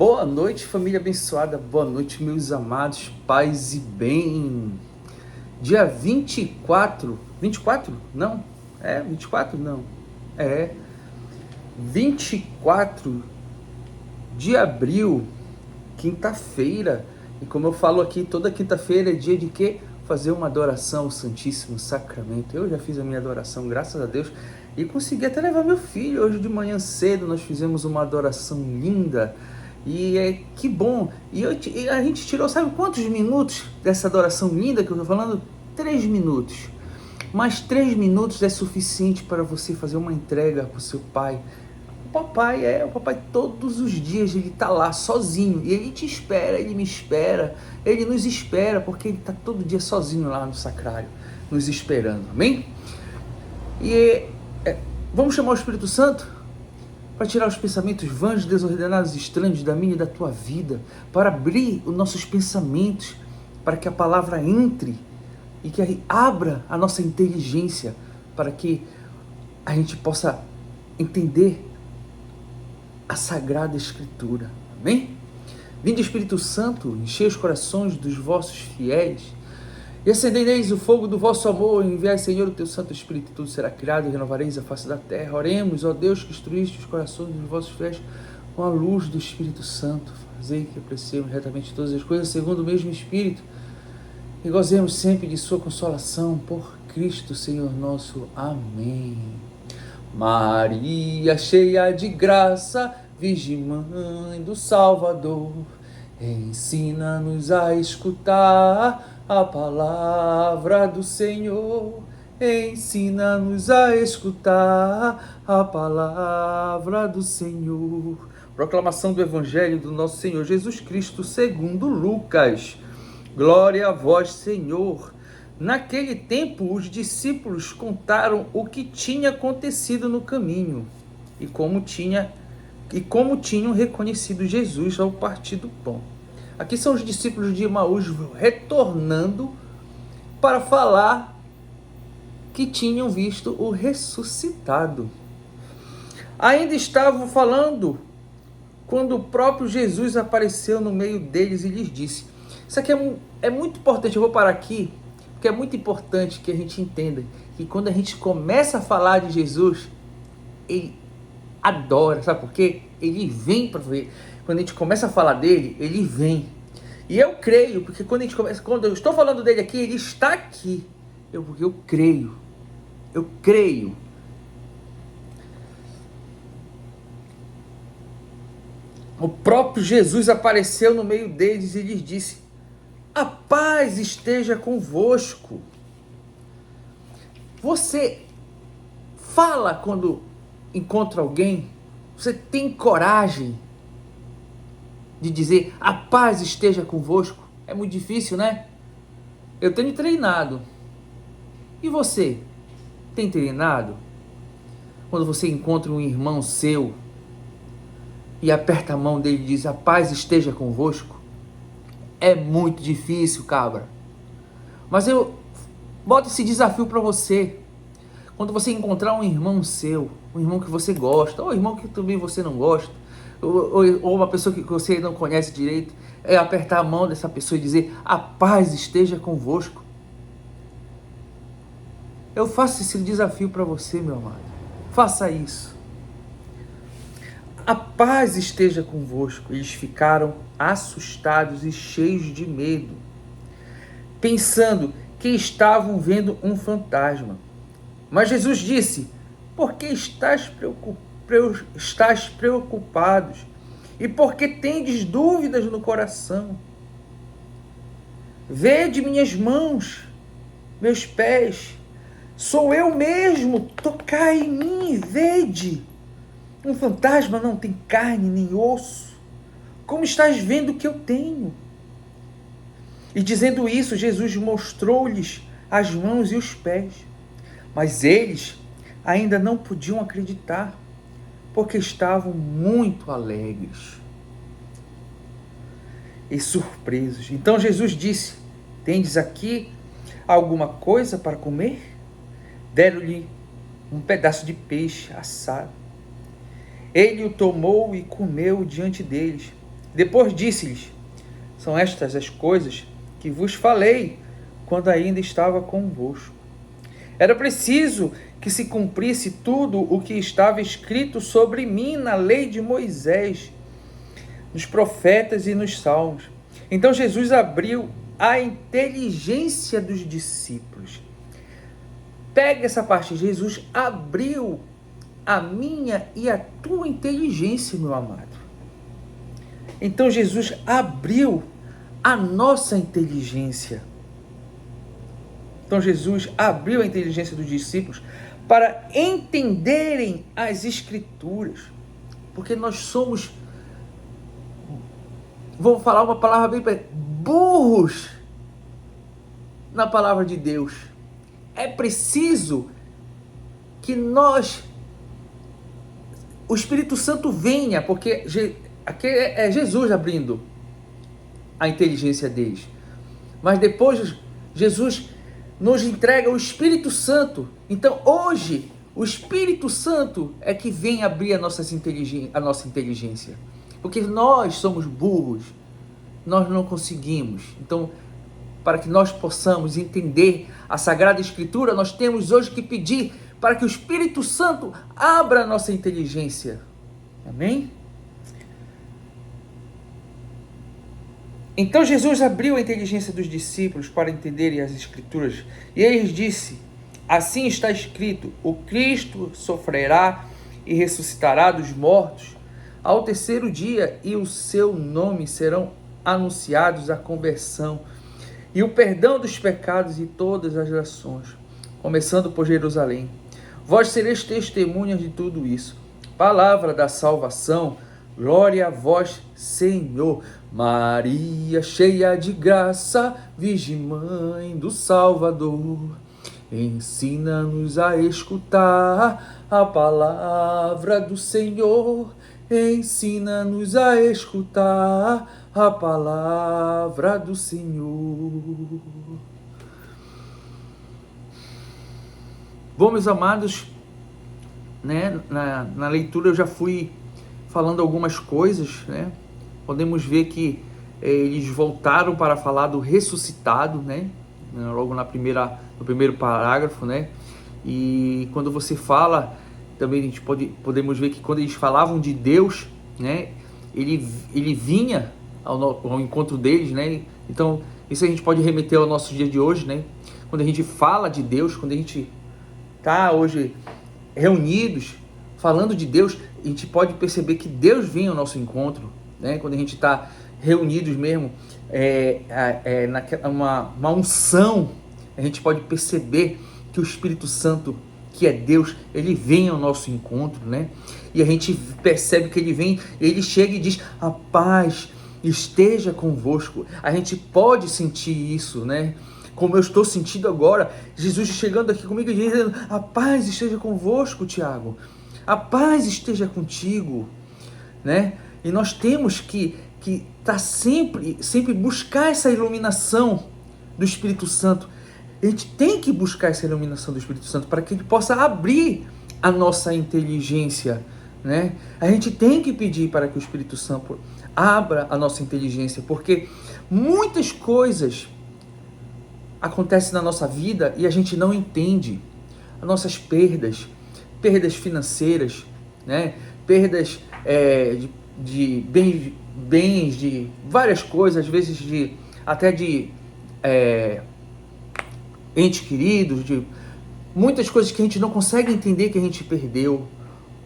Boa noite, família abençoada. Boa noite, meus amados, paz e bem. Dia 24, 24? Não, 24 não. É 24 de abril, quinta-feira. E como eu falo aqui, toda quinta-feira é dia de quê? Fazer uma adoração ao Santíssimo Sacramento. Eu já fiz a minha adoração, graças a Deus, e consegui até levar meu filho. Hoje de manhã cedo nós fizemos uma adoração linda. E que bom. E a gente tirou, sabe quantos minutos dessa adoração linda que eu estou falando? 3 minutos. Mas 3 minutos é suficiente para você fazer uma entrega para o seu pai. O papai todos os dias ele está lá sozinho. E ele te espera, ele me espera, ele nos espera, porque ele está todo dia sozinho lá no sacrário, nos esperando. Amém? E vamos chamar o Espírito Santo para tirar os pensamentos vãos, desordenados, estranhos da minha e da tua vida, para abrir os nossos pensamentos, para que a palavra entre e que abra a nossa inteligência, para que a gente possa entender a Sagrada Escritura. Amém? Vinde, Espírito Santo, enchei os corações dos vossos fiéis e acendereis o fogo do vosso amor. Enviai, Senhor, o teu Santo Espírito, e tudo será criado, e renovareis a face da terra. Oremos, ó Deus, que instruíste os corações dos vossos fiéis com a luz do Espírito Santo. Fazei que apreciemos retamente todas as coisas segundo o mesmo Espírito, e gozemos sempre de sua consolação, por Cristo Senhor nosso. Amém. Maria, cheia de graça, Virgem Mãe do Salvador, ensina-nos a escutar a palavra do Senhor. Ensina-nos a escutar a palavra do Senhor. Proclamação do Evangelho do nosso Senhor Jesus Cristo segundo Lucas. Glória a vós, Senhor. Naquele tempo, os discípulos contaram o que tinha acontecido no caminho e como tinham reconhecido Jesus ao partir do pão. Aqui são os discípulos de Emaús retornando para falar que tinham visto o ressuscitado. Ainda estavam falando quando o próprio Jesus apareceu no meio deles e lhes disse. Isso aqui é muito importante, eu vou parar aqui, porque é muito importante que a gente entenda que quando a gente começa a falar de Jesus, ele adora, sabe por quê? Ele vem para ver. Quando a gente começa a falar dele, ele vem. E eu creio, porque quando eu estou falando dele aqui, ele está aqui. Porque eu creio. Eu creio. O próprio Jesus apareceu no meio deles e lhes disse: a paz esteja convosco. Você fala quando encontra alguém? Você tem coragem de dizer a paz esteja convosco? É muito difícil, né? Eu tenho treinado. E você? Tem treinado? Quando você encontra um irmão seu e aperta a mão dele e diz a paz esteja convosco? É muito difícil, cabra. Mas eu boto esse desafio para você. Quando você encontrar um irmão seu, um irmão que você gosta, ou um irmão que também você não gosta, ou uma pessoa que você não conhece direito, é apertar a mão dessa pessoa e dizer a paz esteja convosco. Eu faço esse desafio para você, meu amado. Faça isso. A paz esteja convosco. Eles ficaram assustados e cheios de medo, pensando que estavam vendo um fantasma. Mas Jesus disse: por que estáis preocupados? E por que tendes dúvidas no coração? Vede minhas mãos, meus pés, sou eu mesmo, tocai em mim e vede. Um fantasma não tem carne nem osso, como estás vendo que eu tenho. E dizendo isso, Jesus mostrou-lhes as mãos e os pés. Mas eles ainda não podiam acreditar, porque estavam muito alegres e surpresos. Então Jesus disse: tendes aqui alguma coisa para comer? Deram-lhe um pedaço de peixe assado. Ele o tomou e comeu diante deles. Depois disse-lhes: são estas as coisas que vos falei quando ainda estava convosco. Era preciso que se cumprisse tudo o que estava escrito sobre mim na lei de Moisés, nos profetas e nos salmos. Então Jesus abriu a inteligência dos discípulos. Pega essa parte. Jesus abriu a minha e a tua inteligência, meu amado. Então Jesus abriu a nossa inteligência. Então Jesus abriu a inteligência dos discípulos para entenderem as Escrituras. Porque nós somos, vou falar uma palavra bem burros na palavra de Deus. É preciso que o Espírito Santo venha, porque aqui é Jesus abrindo a inteligência deles. Mas depois Jesus nos entrega o Espírito Santo. Então hoje o Espírito Santo é que vem abrir a nossa inteligência. Porque nós somos burros, nós não conseguimos. Então, para que nós possamos entender a Sagrada Escritura, nós temos hoje que pedir para que o Espírito Santo abra a nossa inteligência. Amém? Então Jesus abriu a inteligência dos discípulos para entenderem as Escrituras. E ele disse: assim está escrito, o Cristo sofrerá e ressuscitará dos mortos ao terceiro dia, e o seu nome serão anunciados a conversão e o perdão dos pecados de todas as nações, começando por Jerusalém. Vós sereis testemunhas de tudo isso. Palavra da salvação, glória a vós, Senhor. Maria, cheia de graça, Virgem Mãe do Salvador, ensina-nos a escutar a palavra do Senhor. Ensina-nos a escutar a palavra do Senhor. Bom, meus amados, né, na leitura eu já fui falando algumas coisas, né? Podemos ver que eles voltaram para falar do ressuscitado, né? Logo no primeiro parágrafo, né? E quando você fala, também a gente podemos ver que quando eles falavam de Deus, né? Ele vinha ao encontro deles, né? Então, isso a gente pode remeter ao nosso dia de hoje, né? Quando a gente fala de Deus, quando a gente está hoje reunidos, falando de Deus, a gente pode perceber que Deus vem ao nosso encontro, né? Quando a gente está reunidos mesmo, uma unção, a gente pode perceber que o Espírito Santo, que é Deus, ele vem ao nosso encontro, né? E a gente percebe que ele vem, ele chega e diz: a paz esteja convosco. A gente pode sentir isso, né? Como eu estou sentindo agora, Jesus chegando aqui comigo e dizendo: a paz esteja convosco, Tiago. A paz esteja contigo, né? E nós temos que tá sempre buscar essa iluminação do Espírito Santo. A gente tem que buscar essa iluminação do Espírito Santo para que ele possa abrir a nossa inteligência, né? A gente tem que pedir para que o Espírito Santo abra a nossa inteligência, porque muitas coisas acontecem na nossa vida e a gente não entende. As nossas perdas financeiras, né? Perdas de bens, de várias coisas, às vezes até de entes queridos, de muitas coisas que a gente não consegue entender que a gente perdeu,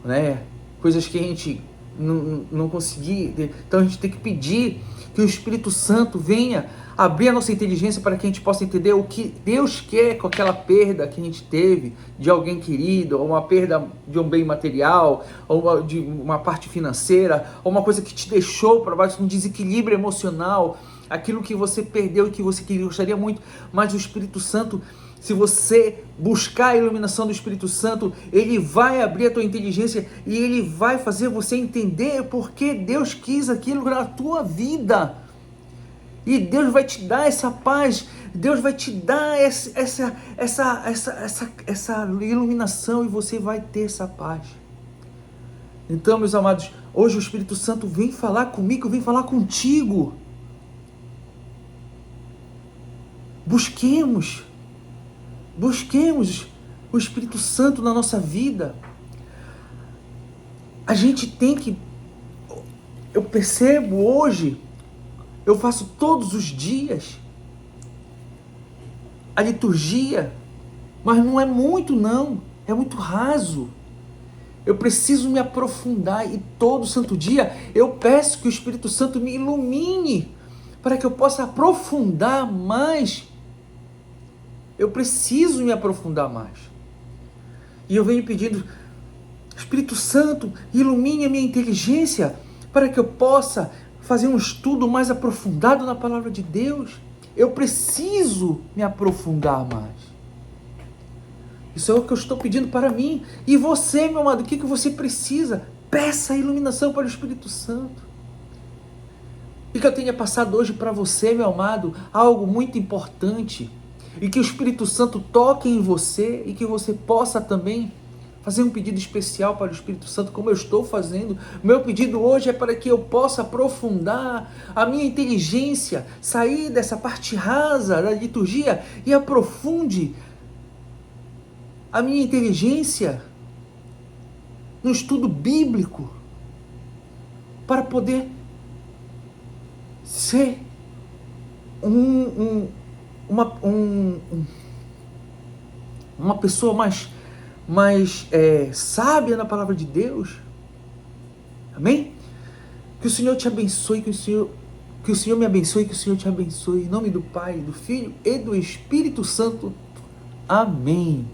né? Coisas que a gente não conseguir. Então a gente tem que pedir que o Espírito Santo venha abrir a nossa inteligência para que a gente possa entender o que Deus quer com aquela perda que a gente teve de alguém querido, ou uma perda de um bem material, ou de uma parte financeira, ou uma coisa que te deixou para baixo, um desequilíbrio emocional, aquilo que você perdeu e que você gostaria muito, mas o Espírito Santo, se você buscar a iluminação do Espírito Santo, ele vai abrir a tua inteligência e ele vai fazer você entender por que Deus quis aquilo na tua vida. E Deus vai te dar essa paz, Deus vai te dar essa iluminação e você vai ter essa paz. Então, meus amados, hoje o Espírito Santo vem falar comigo, vem falar contigo. Busquemos o Espírito Santo na nossa vida. A gente tem que, eu percebo hoje, eu faço todos os dias a liturgia, mas não é muito não, é muito raso. Eu preciso me aprofundar e todo santo dia eu peço que o Espírito Santo me ilumine para que eu possa aprofundar mais. Eu preciso me aprofundar mais. E eu venho pedindo, Espírito Santo, ilumine a minha inteligência para que eu possa fazer um estudo mais aprofundado na palavra de Deus. Eu preciso me aprofundar mais. Isso é o que eu estou pedindo para mim. E você, meu amado, o que você precisa? Peça a iluminação para o Espírito Santo. E que eu tenha passado hoje para você, meu amado, algo muito importante. E que o Espírito Santo toque em você e que você possa também fazer um pedido especial para o Espírito Santo, como eu estou fazendo. Meu pedido hoje é para que eu possa aprofundar a minha inteligência, sair dessa parte rasa da liturgia e aprofunde a minha inteligência no estudo bíblico, para poder ser uma pessoa mais sábia na palavra de Deus. Amém? Que o Senhor te abençoe, que o Senhor me abençoe, que o Senhor te abençoe. Em nome do Pai, do Filho e do Espírito Santo. Amém.